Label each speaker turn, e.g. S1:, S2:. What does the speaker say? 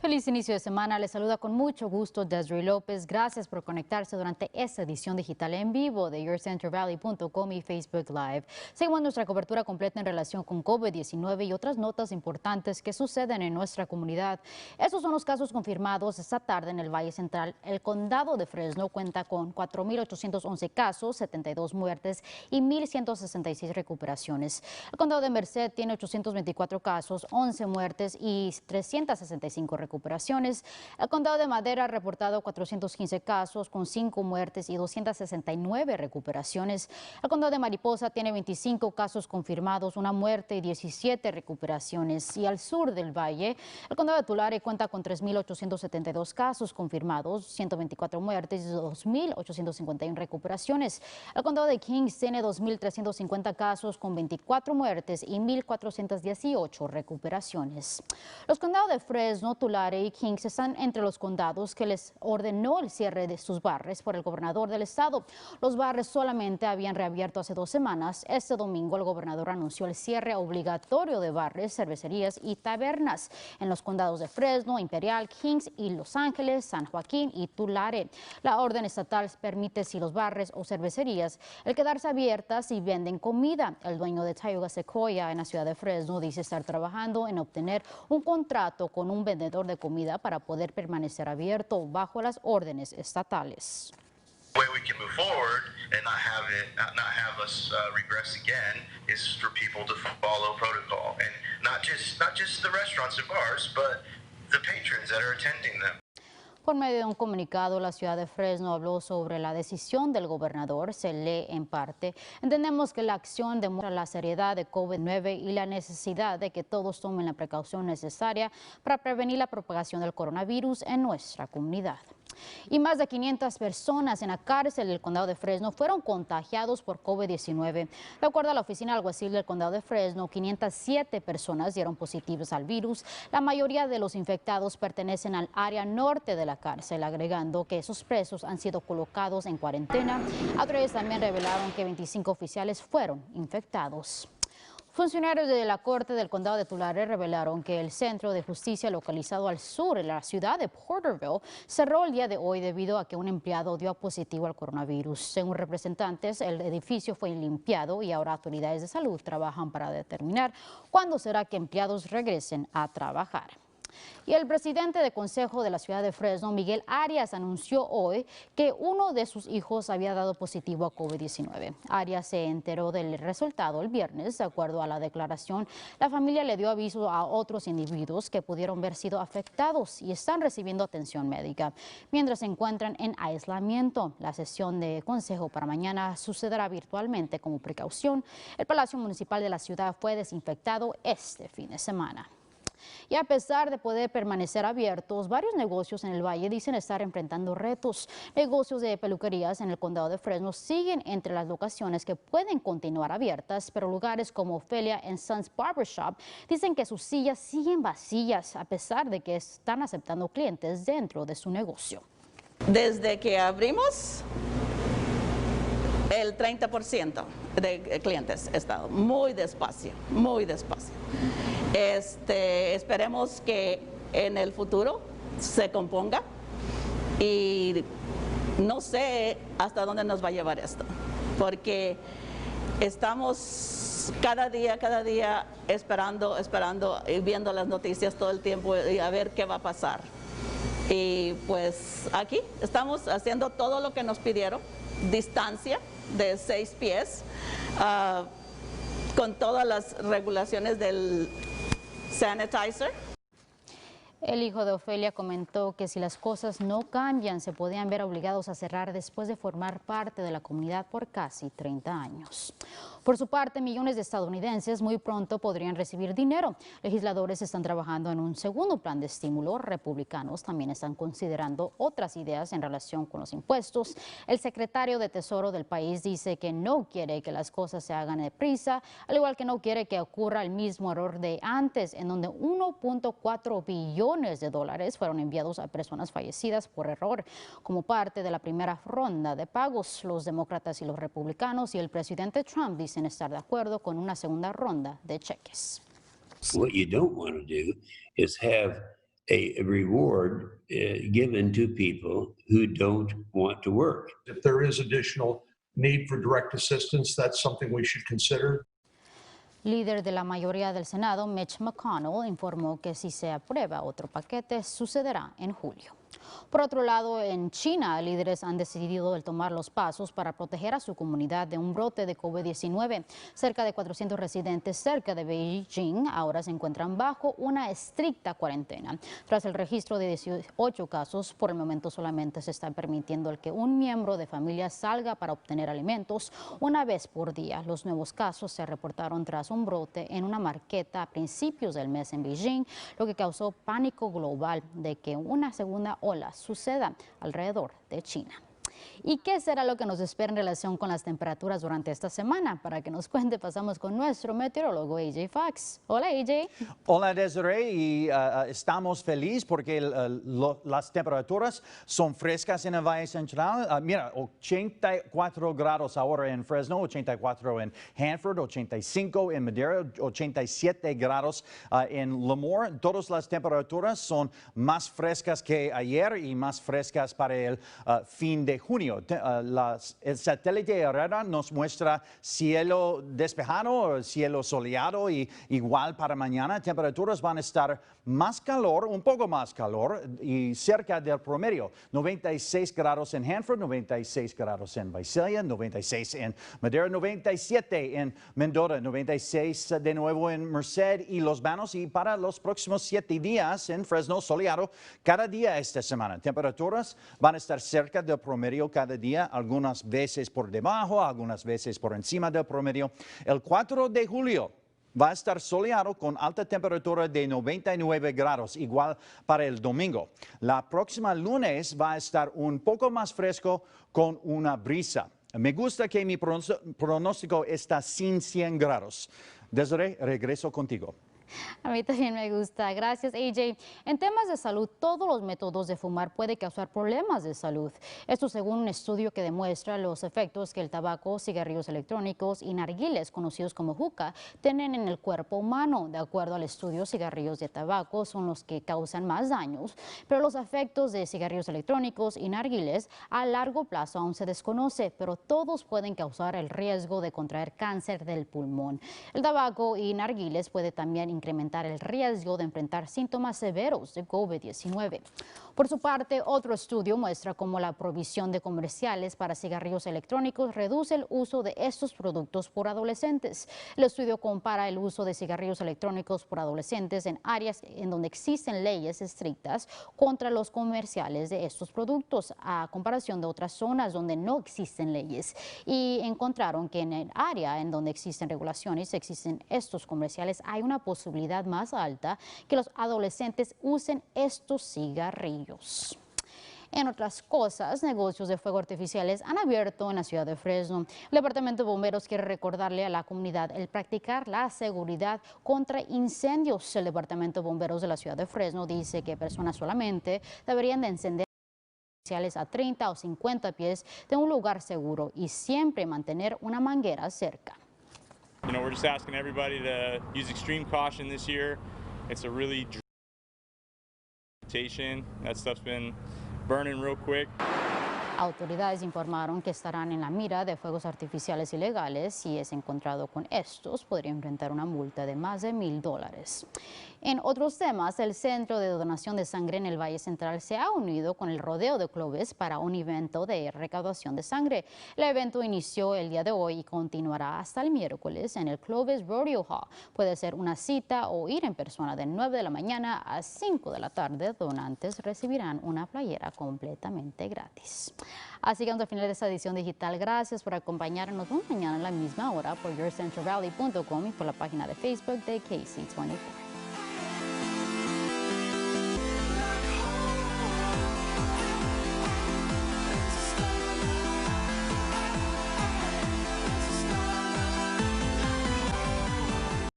S1: Feliz inicio de semana. Les saluda con mucho gusto Desiree López. Gracias por conectarse durante esta edición digital en vivo de YourCentralValley.com y Facebook Live. Seguimos nuestra cobertura completa en relación con COVID-19 y otras notas importantes que suceden en nuestra comunidad. Estos son los casos confirmados esta tarde en el Valle Central. El condado de Fresno cuenta con 4.811 casos, 72 muertes y 1.166 recuperaciones. El condado de Merced tiene 824 casos, 11 muertes y 365 recuperaciones. El condado de Madera ha reportado 415 casos con 5 muertes y 269 recuperaciones. El condado de Mariposa tiene 25 casos confirmados, 1 muerte y 17 recuperaciones. Y al sur del valle, el condado de Tulare cuenta con 3.872 casos confirmados, 124 muertes y 2.851 recuperaciones. El condado de Kings tiene 2.350 casos con 24 muertes y 1.418 recuperaciones. Los condados de Fresno, Tulare y Kings están entre los condados que les ordenó el cierre de sus bares por el gobernador del estado. Los bares solamente habían reabierto hace 2 semanas. Este domingo el gobernador anunció el cierre obligatorio de bares, cervecerías y tabernas en los condados de Fresno, Imperial, Kings y Los Ángeles, San Joaquín y Tulare. La orden estatal permite si los bares o cervecerías el quedarse abiertas si venden comida. El dueño de Tioga Sequoia en la ciudad de Fresno dice estar trabajando en obtener un contrato con un vendedor de comida para poder permanecer abierto bajo las órdenes estatales.
S2: The way we can move forward and not have us regress again is for people to follow protocol, and not just the restaurants and bars, but the patrons that are attending them.
S1: Por medio de un comunicado, la ciudad de Fresno habló sobre la decisión del gobernador. Se lee en parte: entendemos que la acción demuestra la seriedad de COVID-19 y la necesidad de que todos tomen la precaución necesaria para prevenir la propagación del coronavirus en nuestra comunidad. Y más de 500 personas en la cárcel del condado de Fresno fueron contagiados por COVID-19. De acuerdo a la oficina alguacil del condado de Fresno, 507 personas dieron positivos al virus. La mayoría de los infectados pertenecen al área norte de la cárcel, agregando que esos presos han sido colocados en cuarentena. Autoridades también revelaron que 25 oficiales fueron infectados. Funcionarios de la Corte del Condado de Tulare revelaron que el centro de justicia localizado al sur de la ciudad de Porterville cerró el día de hoy debido a que un empleado dio positivo al coronavirus. Según representantes, el edificio fue limpiado y ahora autoridades de salud trabajan para determinar cuándo será que empleados regresen a trabajar. Y el presidente del Consejo de la ciudad de Fresno, Miguel Arias, anunció hoy que uno de sus hijos había dado positivo a COVID-19. Arias se enteró del resultado el viernes. De acuerdo a la declaración, la familia le dio aviso a otros individuos que pudieron haber sido afectados y están recibiendo atención médica mientras se encuentran en aislamiento. La sesión de consejo para mañana sucederá virtualmente como precaución. El Palacio Municipal de la ciudad fue desinfectado este fin de semana. Y a pesar de poder permanecer abiertos, varios negocios en el valle dicen estar enfrentando retos. Negocios de peluquerías en el condado de Fresno siguen entre las locaciones que pueden continuar abiertas, pero lugares como Ophelia Sons Barbershop dicen que sus sillas siguen vacías a pesar de que están aceptando clientes dentro de su negocio.
S3: Desde que abrimos, el 30% de clientes ha estado muy despacio, muy despacio. Esperemos que en el futuro se componga y no sé hasta dónde nos va a llevar esto, porque estamos cada día esperando y viendo las noticias todo el tiempo y a ver qué va a pasar. Y pues aquí estamos haciendo todo lo que nos pidieron, distancia de 6 pies, con todas las regulaciones del sanitizer.
S1: El hijo de Ofelia comentó que si las cosas no cambian, se podían ver obligados a cerrar después de formar parte de la comunidad por casi 30 años. Por su parte, millones de estadounidenses muy pronto podrían recibir dinero. Legisladores están trabajando en un segundo plan de estímulo. Republicanos también están considerando otras ideas en relación con los impuestos. El secretario de Tesoro del país dice que no quiere que las cosas se hagan deprisa, al igual que no quiere que ocurra el mismo error de antes, en donde 1.4 billones de dólares fueron enviados a personas fallecidas por error como parte de la primera ronda de pagos. Los demócratas y los republicanos y el presidente Trump dicen estar de acuerdo con una segunda ronda de cheques.
S4: What you don't want to do is have a reward given to people who don't want to work.
S5: If there is additional need for direct assistance, that's something we should consider.
S1: Líder de la mayoría del Senado, Mitch McConnell, informó que si se aprueba otro paquete, sucederá en julio. Por otro lado, en China, líderes han decidido el tomar los pasos para proteger a su comunidad de un brote de COVID-19. Cerca de 400 residentes cerca de Beijing ahora se encuentran bajo una estricta cuarentena. Tras el registro de 18 casos, por el momento solamente se está permitiendo el que un miembro de familia salga para obtener alimentos una vez por día. Los nuevos casos se reportaron tras un brote en una marqueta a principios del mes en Beijing, lo que causó pánico global de que una segunda ola suceda alrededor de China. ¿Y qué será lo que nos espera en relación con las temperaturas durante esta semana? Para que nos cuente, pasamos con nuestro meteorólogo AJ Fox. Hola AJ.
S6: Hola Desiree, y estamos felices porque las temperaturas son frescas en el Valle Central. Mira, 84 grados ahora en Fresno, 84 en Hanford, 85 en Madera, 87 grados en Lemoore. Todas las temperaturas son más frescas que ayer y más frescas para el fin de junio. El satélite Herrera nos muestra cielo despejado, cielo soleado, y igual para mañana temperaturas van a estar más calor, un poco más calor y cerca del promedio. 96 grados en Hanford, 96 grados en Visalia, 96 en Madera, 97 en Mendota, 96 de nuevo en Merced y Los Banos, y para los próximos 7 días en Fresno soleado cada día esta semana. Temperaturas van a estar cerca del promedio cada día, algunas veces por debajo, algunas veces por encima del promedio. El 4 de julio va a estar soleado con alta temperatura de 99 grados, igual para el domingo. La próxima lunes va a estar un poco más fresco con una brisa. Me gusta que mi pronóstico está sin 100 grados. Desiree, regreso contigo.
S1: A mí también me gusta. Gracias, AJ. En temas de salud, todos los métodos de fumar pueden causar problemas de salud. Esto según un estudio que demuestra los efectos que el tabaco, cigarrillos electrónicos y narguiles, conocidos como hookah, tienen en el cuerpo humano. De acuerdo al estudio, cigarrillos de tabaco son los que causan más daños, pero los efectos de cigarrillos electrónicos y narguiles a largo plazo aún se desconoce, pero todos pueden causar el riesgo de contraer cáncer del pulmón. El tabaco y narguiles puede también incrementar el riesgo de enfrentar síntomas severos de COVID-19. Por su parte, otro estudio muestra cómo la provisión de comerciales para cigarrillos electrónicos reduce el uso de estos productos por adolescentes. El estudio compara el uso de cigarrillos electrónicos por adolescentes en áreas en donde existen leyes estrictas contra los comerciales de estos productos, a comparación de otras zonas donde no existen leyes. Y encontraron que en el área en donde existen regulaciones, existen estos comerciales, hay una posibilidad más alta que los adolescentes usen estos cigarrillos. En otras cosas, negocios de fuego artificiales han abierto en la ciudad de Fresno. El Departamento de Bomberos quiere recordarle a la comunidad el practicar la seguridad contra incendios. El Departamento de Bomberos de la ciudad de Fresno dice que personas solamente deberían de encender a 30 o 50 pies de un lugar seguro y siempre mantener una manguera cerca.
S7: You know, we're just asking everybody to use extreme caution this year. It's a really that stuff's been burning real quick.
S1: Autoridades informaron que estarán en la mira de fuegos artificiales ilegales. Si es encontrado con estos, podría enfrentar una multa de más de $1,000. En otros temas, el Centro de Donación de Sangre en el Valle Central se ha unido con el Rodeo de Clovis para un evento de recaudación de sangre. El evento inició el día de hoy y continuará hasta el miércoles en el Clovis Rodeo Hall. Puede ser una cita o ir en persona de 9 de la mañana a 5 de la tarde. Donantes recibirán una playera completamente gratis. Así que al final de esta edición digital, gracias por acompañarnos mañana a la misma hora por yourcentralvalley.com y por la página de Facebook de KC24.